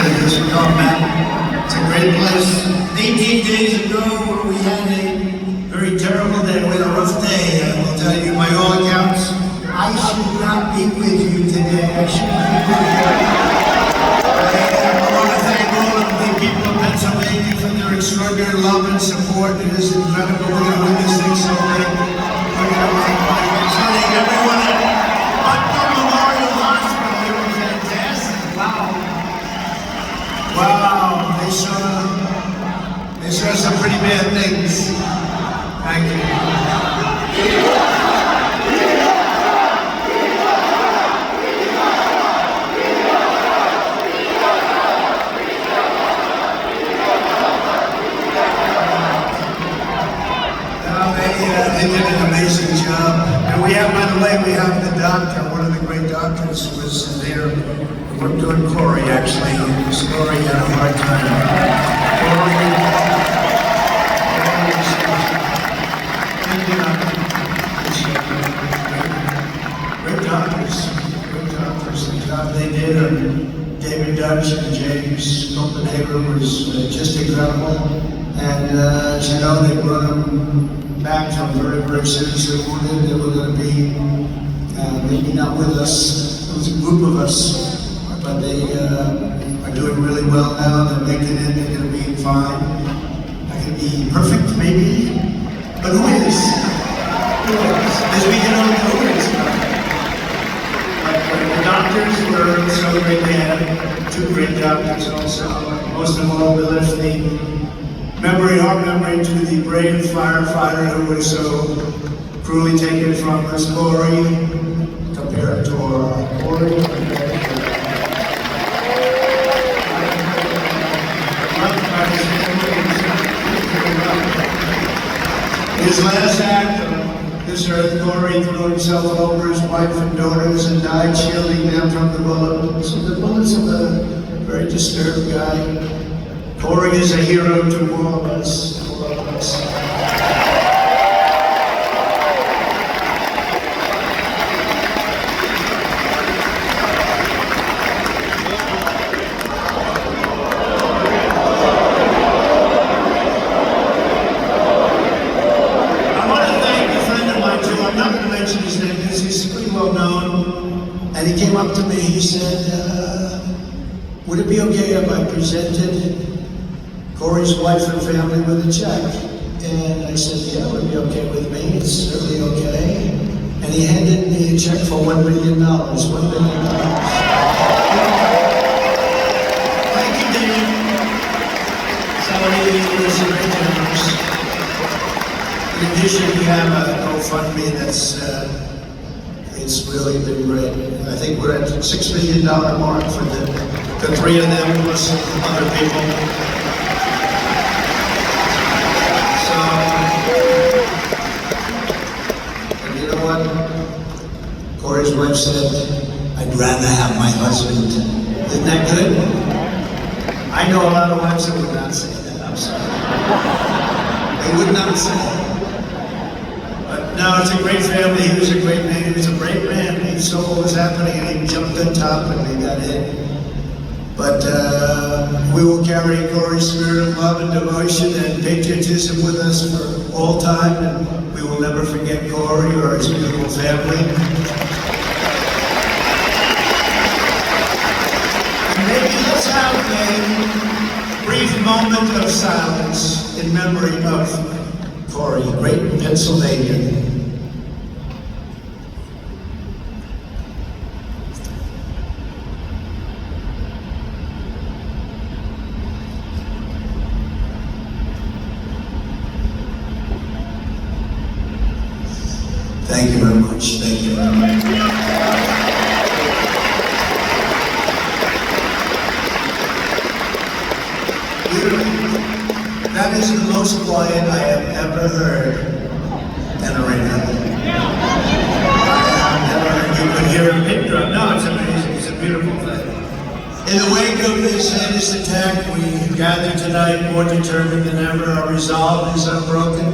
Thanks for coming back. It's a great place. 18 days ago, we had a very terrible day. We had a rough day. I will tell you, by all accounts, I should not be with you today. I should be with you. I want to thank all of the people of Pennsylvania for their extraordinary love and support. It is incredible. We're going to win this thing so big. Concerning everyone at Memorial Hospital, they were fantastic. Wow, they saw some pretty bad things. Thank you. They did an amazing job. And we have, by the way, we have the doctor, one of the great doctors who was there. We worked on Corey, actually. Corey had a hard time. Great doctors. The job they did. David Dutch and James Copenhagen was just incredible. And as you know, they brought them back from very, very seriously wounded. They were going to be maybe not with us. It was a group of us, but they are doing really well now. They're making it. They're going to be fine. I can be perfect, maybe, but who is? As we get older, who is? The doctors were so great. They had two great doctors also. Most of all, we left our memory to the brave firefighter who was so cruelly taken from us, Corey, compared to Corey. His last act on this earth, Corey threw himself over his wife and daughters and died shielding them from the bullets. So the bullets of a very disturbed guy. Corey is a hero to all of us. I want to thank a friend of mine too. I'm not going to mention his name because he's pretty well known. And he came up to me, he said, would it be okay if I presented Corey's wife and family with a check? And I said, yeah, it would be okay with me. It's certainly okay. And he handed me a check for $1 million. $1 million. Thank you, Dave. So he was very generous. In addition, we have a GoFundMe that's it's really been great. I think we're at $6 million mark for the three of them plus other people. Corey's wife said, I'd rather have my husband. Isn't that good? I know a lot of wives that would not say that. I'm sorry. They would not say that. But no, it's a great family. He was a great man. He was a brave man. He saw what was happening and he jumped on top and they got hit. But we will carry Corey's spirit of love and devotion and patriotism with us for all time. And we will never forget Corey or his beautiful family. Maybe let's have a brief moment of silence in memory of Corey, great Pennsylvania. Thank you very much. Thank you very much. That is the most quiet I have ever heard in a arena. You could hear a pin drop. No, it's amazing. It's a beautiful thing. In the wake of this heinous attack, we gather tonight more determined than ever. Our resolve is unbroken,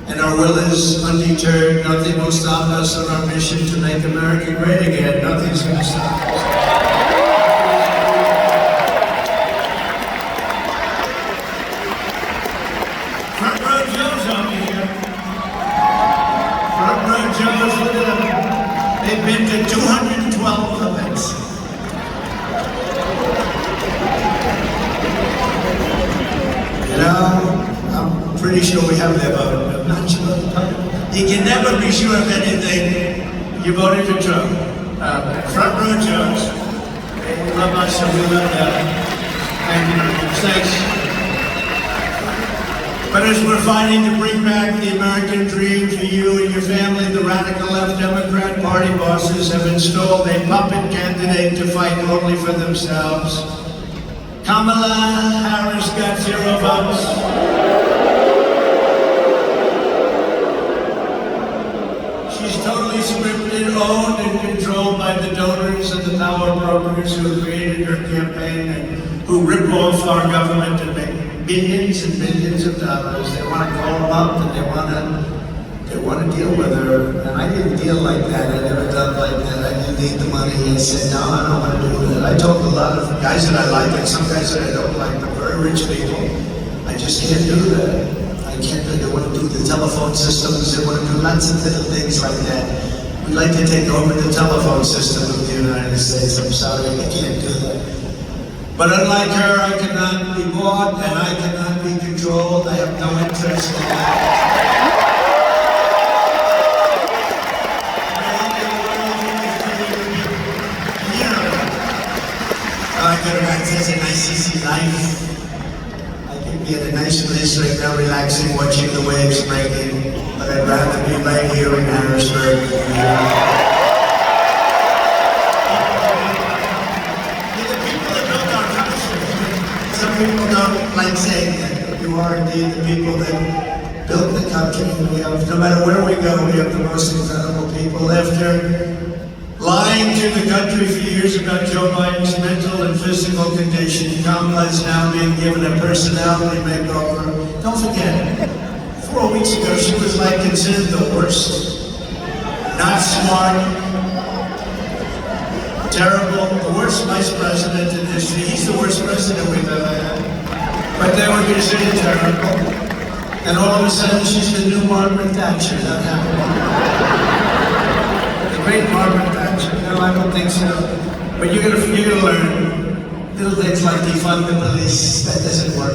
and our will is undeterred. Nothing will stop us on our mission to make America great again. Nothing's going to stop us. I'm pretty sure we have their vote. I'm not sure. You can never be sure of anything. You voted for Trump. Front row jokes. We love us and we love them. And thanks. But as we're fighting to bring back the American dream for you and your family, the radical left Democrat Party bosses have installed a puppet candidate to fight only for themselves. Kamala Harris got 0 votes. She's totally scripted, owned, and controlled by the donors and the power brokers who created her campaign and who rip off our government and make billions and billions of dollars. They want to call them up and they want to deal with her. And I didn't deal like that. I never done like that. I didn't need the money. I said, no, I don't want to do that. I told a lot of guys that I like and some guys that I don't like, but very rich people, I just can't do that. I can't do that. They want to do the telephone systems. They want to do lots of little things like that. We'd like to take over the telephone system of the United States. I'm sorry, I can't do that. But unlike her, I cannot be bought and I cannot be controlled. I have no interest in that. I could have access a nice easy life. I could be at a nice place right now relaxing, watching the waves breaking. But I'd rather be right here in Harrisburg. Some people don't like saying that. You are indeed the people that built the country. We have, no matter where we go, we have the most incredible people. After lying to the country for years about Joe Biden's mental and physical condition, Kamala is now being given a personality makeover. Don't forget, 4 weeks ago she was like considered the worst. Not smart, terrible, the worst vice president in history. He's the worst president we've ever had. But they were considered terrible. And all of a sudden, she's the new Margaret Thatcher. That happened. The great Margaret Thatcher. No, I don't think so. But you're gonna learn little things like defund the police. That doesn't work.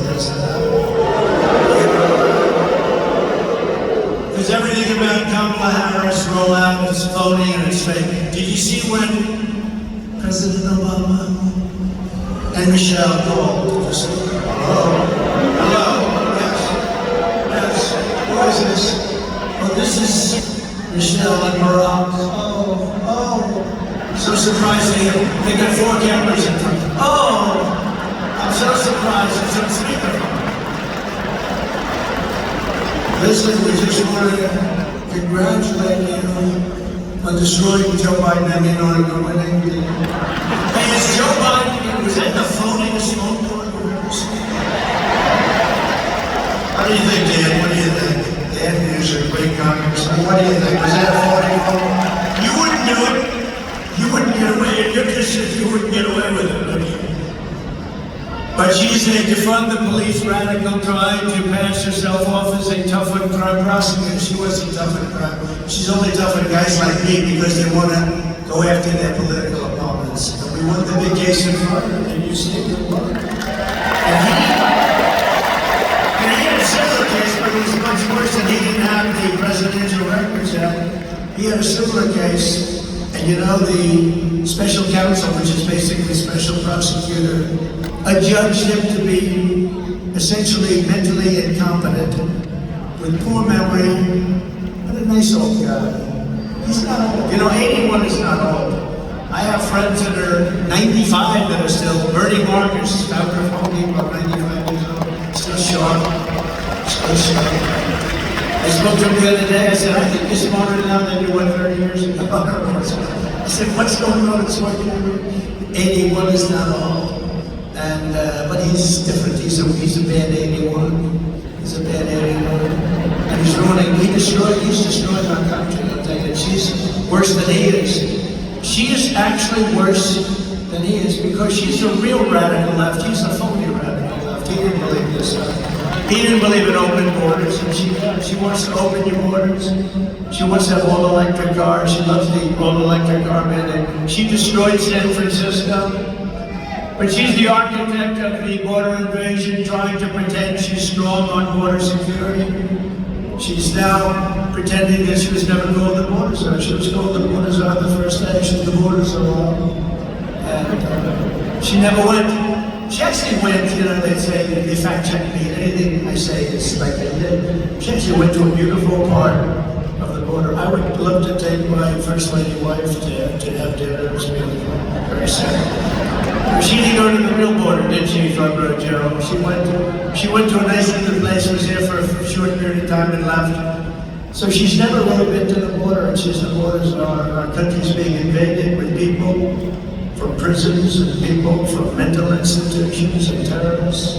Because everything about Kamala Harris rollout is phony and it's fake. Did you see when President Obama and Michelle called? Hello? Hello? Yes. Yes. Who is this? Oh, this is Michelle and Barack. Oh. So surprising. They got 4 cameras in front. Oh! I'm so surprised. It's on speakerphone. Listen, we just want to congratulate you on destroying Joe Biden. I mean, on winning the... Hey, is Joe Biden, was that the phoniest phone call you've ever seen? What do you think, Dan? What do you think? Dan is a great congressman. What do you think? Was that a phony phone? You wouldn't do it. You wouldn't get away. In your district, you wouldn't get away with it, would you? But she's a defund the police radical trying to pass herself off as a tough on crime prosecutor. She wasn't tough on crime. She's only tough on guys like me because they want to go after their political opponents. And we won the big case in Florida, and you see it good luck. And he had a similar case, but it was much worse, and he didn't have the Presidential Records Act. He had a similar case, and you know the special counsel, which is basically special prosecutor, adjudged him to be essentially mentally incompetent, with poor memory, but a nice old guy. He's not old. You know, 81 is not old. I have friends that are 95 that are still. Bernie Marcus, founder of Home Depot, 95 years old, still sharp. I spoke to him the other day. I said, I think you're smarter now than you were 30 years ago. I said, what's going on? It's like 81 is not old. And but he's different. He's a bad 81. He's a bad 81. And he's destroying our country. I'll tell you, she's worse than he is. She is actually worse than he is because she's a real radical left. He's a phony radical left. He didn't believe this stuff. He didn't believe in open borders, and she wants to open your borders. She wants to have all electric cars. She loves the all electric car mandate. She destroyed San Francisco. But she's the architect of the border invasion, trying to pretend she's strong on border security. She's now pretending that she was never called the border czar. She was called the border czar the first day. She's the border czar. And she never went. She actually went, you know, they say, they fact check me, anything I say is like they did. She actually went to a beautiful part of the border. I would love to take my first lady wife to have dinner. It was beautiful, very sad. She didn't go to the real border, did she, from Joe? She went to a nice little place, was there for a short period of time and left. So she's never really been to the border, and she's the borders our country's being invaded with people from prisons and people from mental institutions and terrorists.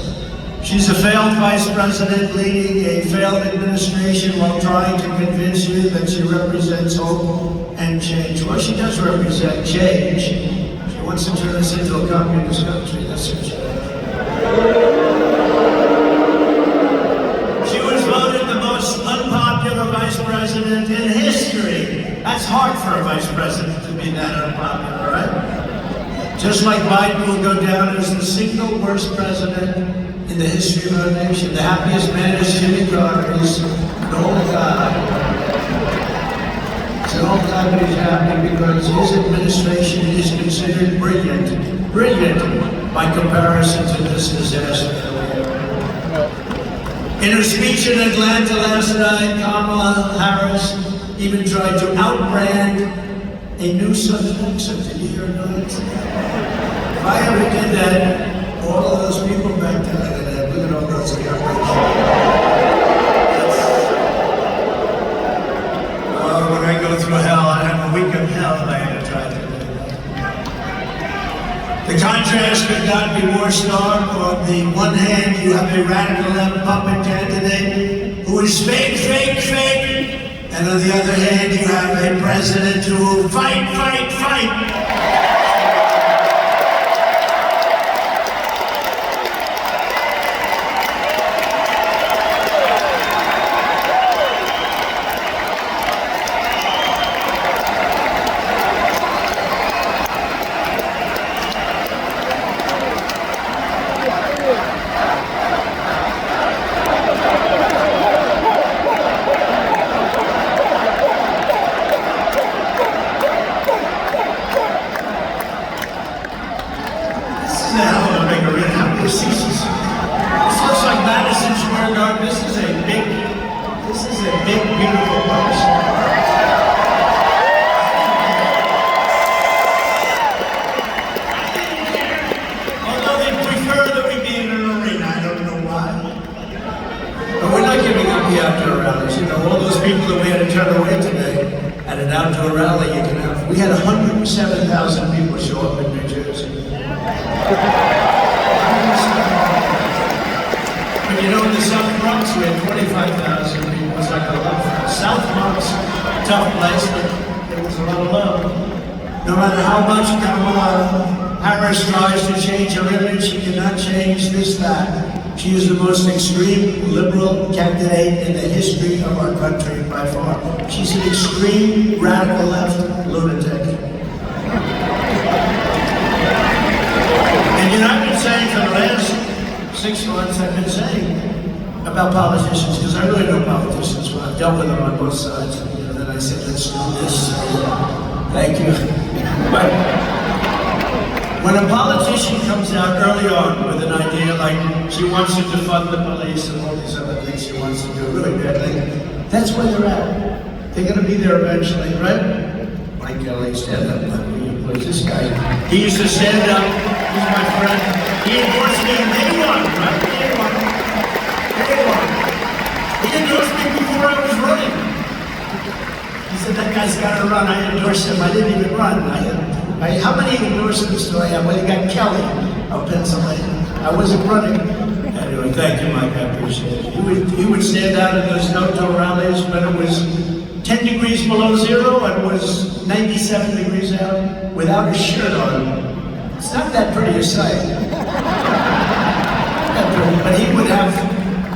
She's a failed vice president leading a failed administration while trying to convince you that she represents hope and change. Well, she does represent change. She wants to turn us into a communist country. That's what she does. She was voted the most unpopular vice president in history. That's hard for a vice president to be that unpopular, right? Just like Biden will go down as the single worst president in the history of our nation. The happiest man is Jimmy Carter. He's an old guy. He's an old guy, but he's happy because his administration is considered brilliant by comparison to this disaster. In her speech in Atlanta last night, Kamala Harris even tried to outbrand a new subject. Did you hear about it? If I ever did that, all of those people back there, look at all those cameras. Oh, when I go through hell, I have a week of hell if I had to try to do that. The contrast could not be more stark. On the one hand, you have a radical left puppet candidate who is fake. And on the other hand, you have a president who will fight. This is a big, beautiful place. Although they prefer that we be in an arena, I don't know why. But we're not giving up the outdoor rallies. You know, all those people that we had to turn away today at an outdoor rally, you can have. We had 107,000 people show up in New Jersey. But you know, in the South Bronx, we had 25,000 people. It was like a love. South Bronx, tough place, but there was a lot of love. No matter how much Kamala Harris tries to change her image, she cannot change this fact. She is the most extreme liberal candidate in the history of our country by far. She's an extreme radical left lunatic. And you know, I've been saying for the last 6 months, I've been saying about politicians, because I really know politicians. Well, I've dealt with them on both sides. And, you know, then I said, let's do this. Thank you. But when a politician comes out early on with an idea like she wants to defund the police and all these other things she wants to do really badly, that's where they're at. They're going to be there eventually, right? Mike Kelly, stand up. Where's this guy? He used to stand up. He's my friend. He endorsed me in day one, right? Day one. He endorsed me before I was running. He said, that guy's got to run. I endorsed him. I didn't even run. How many endorsements do I have? Well, you got Kelly of Pennsylvania. I wasn't running. Anyway, thank you, Mike. I appreciate it. He would stand out at those outdoor rallies when it was 10 degrees below zero and it was 97 degrees out without a shirt on. It's not that pretty a sight. But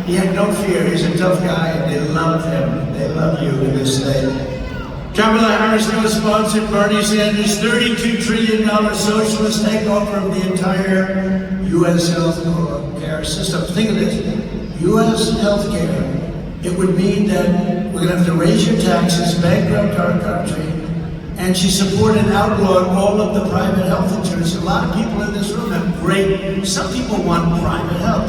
he had no fear. He's a tough guy, and they love him. They love you in this state. Kamala Harris co-sponsored Bernie Sanders' $32 trillion socialist takeover of the entire U.S. health care system. Think of this, U.S. health care. It would mean that we're going to have to raise your taxes, bankrupt our country, and she supported and outlawed all of the private health insurance. A lot of people in this room have some people want private health.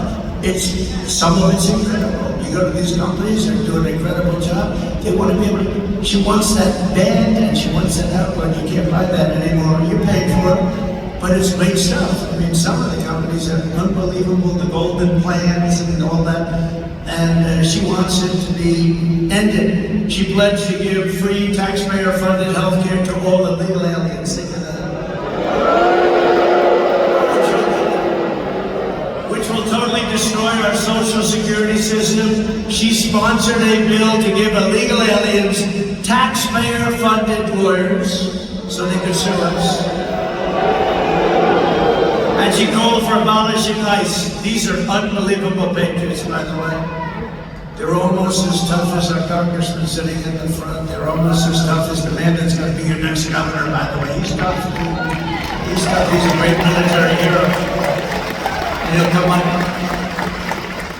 Some of it's incredible. You go to these companies, they're doing an incredible job. They want to be able to, she wants that banned and she wants that outlawed. You can't buy that anymore. You're paying for it, but it's great stuff. I mean, some of the companies are unbelievable, the golden plans and all that. And she wants it to be ended. She pledged to give free taxpayer-funded health care to all illegal aliens. Think of that. Which will totally destroy our social security system. She sponsored a bill to give illegal aliens taxpayer-funded lawyers so they could sue us. And she called for abolishing ICE. These are unbelievable patriots, by the way. They're almost as tough as our congressman sitting in the front. They're almost as tough as the man that's going to be your next governor, by the way. He's tough. He's tough. He's a great military hero. And he'll come up.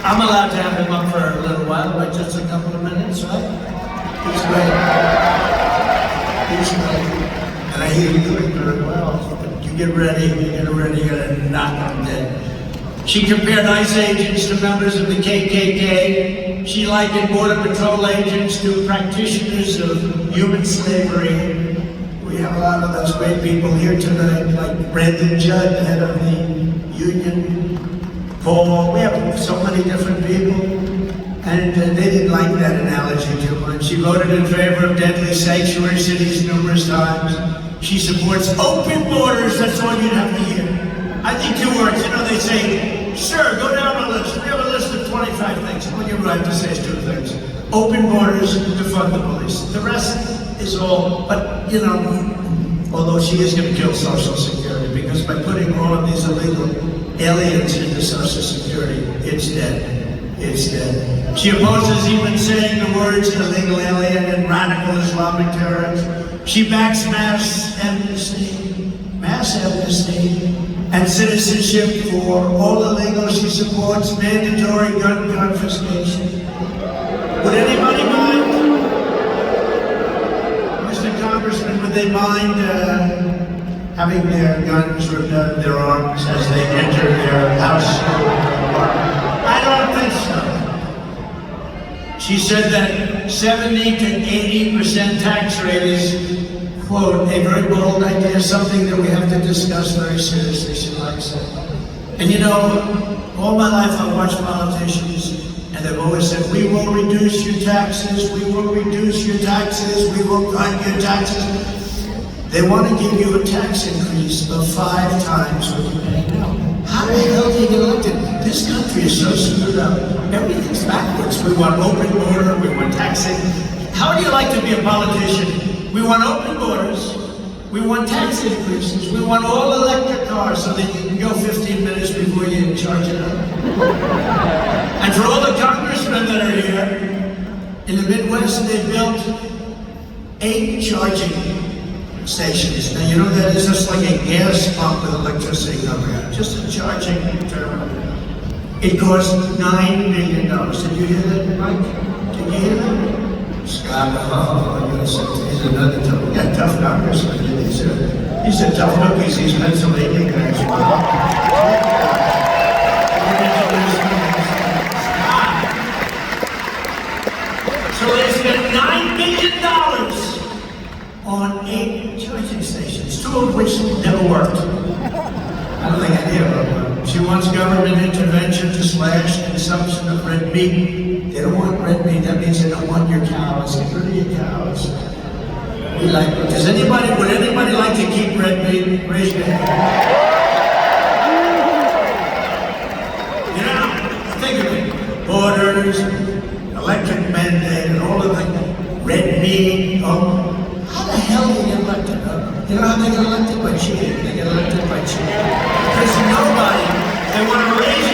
I'm allowed to have him up for a little while, but just a couple of minutes, right? He's great. He's great. And I hear you doing very well. You get ready, you're gonna knock them dead. She compared ICE agents to members of the KKK. She likened Border Patrol agents to practitioners of human slavery. We have a lot of those great people here tonight, like Brandon Judd, the head of the union. Paul, we have so many different people. And they didn't like that analogy too much. She voted in favor of deadly sanctuary cities numerous times. She supports open borders, that's all you'd have to hear. I think 2 words, they say, sure, go down the list. We have a list of 25 things. All you have to say is 2 things. Open borders, defund the police. The rest is all, but although she is going to kill Social Security, because by putting all of these illegal aliens into Social Security, it's dead. It's dead. She opposes even saying the words illegal alien and radical Islamic terrorists. She backs mass amnesty, and citizenship for all illegals. She supports mandatory gun confiscation. Would anybody mind, Mr. Congressman, would they mind having their guns ripped out of their arms as they enter their house? I don't think so. She said that 70 to 80% tax rate is, quote, a very bold idea, something that we have to discuss very seriously, she likes it. And all my life I've watched politicians, and they've always said, we will reduce your taxes, we will reduce your taxes, we will cut your taxes. They want to give you a tax increase of 5 times what you pay now. How the hell do you get elected? This country is so screwed up. Everything's backwards. We want open border, we want taxing. How do you like to be a politician? We want open borders, we want tax increases, we want all electric cars so that you can go 15 minutes before you charge it up. And for all the congressmen that are here, in the Midwest they built 8 charging stations. Now that is just like a gas pump with electricity coming out, just a charging terminal. It cost $9 million. Did you hear that, Mike? Did you hear that? Scott, he's another tough, we got tough congressmen. These are tough cookies, these Pennsylvania guys. So they spent $9 million on 8 charging stations, 2 of which never worked. I don't think any of them worked. She wants government intervention to slash consumption of red meat. They don't want red meat, that means they don't want your cows. Get rid of your cows. Would anybody like to keep red meat? Raise your hand. Think of it. Borders, electric mandate, and all of the red meat. How the hell do you get elected? You know how they get elected? By cheating. They get elected by cheating. Because they want to raise